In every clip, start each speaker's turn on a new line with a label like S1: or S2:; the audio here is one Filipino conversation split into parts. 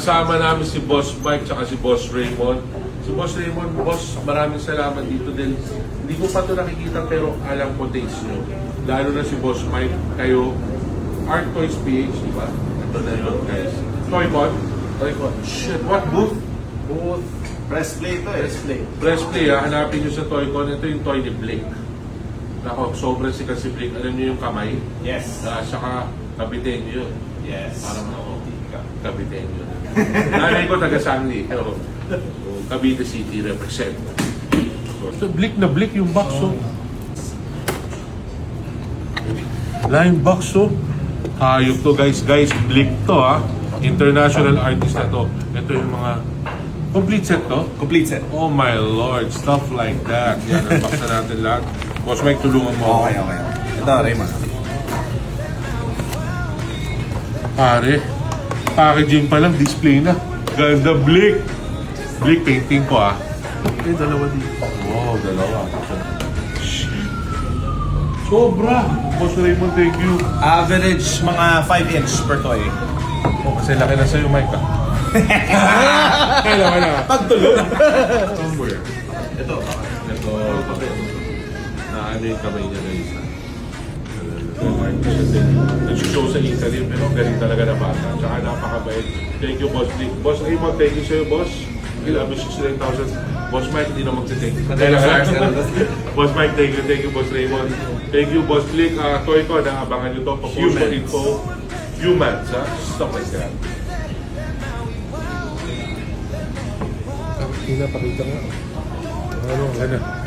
S1: Kasama namin si Boss Mike at si Boss Raymond. Si Boss Raymond, Boss, maraming salamat dito din. Hindi ko pa ito nakikita pero alam ko taste nyo. Lalo na si Boss Mike, kayo, Art Toys PH, di ba? Ito na yun, guys. Toycon? Toycon. Shit, what booth?
S2: Booth. Press play to eh. Press play.
S1: Press play, ha? Hanapin nyo sa Toycon. Ito yung toy ni Blake. Nako, sobrang sikat si Blake. Alam nyo yung kamay?
S2: Yes.
S1: Saka kabitin nyo yun.
S2: Yes.
S1: Parang ako, kabitin nyo. Nanay ko taga Sanli. Pero Cavite City represent. So, Blake na Blake yung box, oh. Line box, oh. Hayop to, guys. Guys, Blake to, ha. International artist na to. Ito yung mga complete set to.
S2: Complete set.
S1: Oh my lord, stuff like that. Yan, unbox na natin lahat. Boss Mike, tulungan mo.
S2: Okay. Ito, Raymond.
S1: Pare, packaging pa lang, display na. Ganda, Blake. Blake painting ko, ah. Eh, dalawa dito. Wow, dalawa. Sobra. Boss Raymond, thank you.
S2: Average mga 5 inch per toy.
S1: Oh, kasi laki na sa'yo, Mike, ah. Kailangan na.
S2: Pagtulog.
S1: Somewhere. Ito. Ano yung kamay niya na isa. Nag-show sa Italy, pero galing talaga na bata. Tsaka napakabait. Thank you, Boss Blake. Boss Raymond, thank you sa'yo, Boss. Kailangan 69,000. Boss Mike, hindi na magte-thank you. Boss Mike, thank you, Boss Raymond. Thank you, Boss Blake. Toy ko, abangan nyo to. Papost ko info. Humans, ha? Stuff like that. Pinapakita nga. Ano?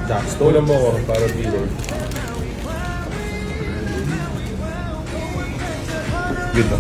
S1: Jackstone mo ako para viewer.
S2: Good ba?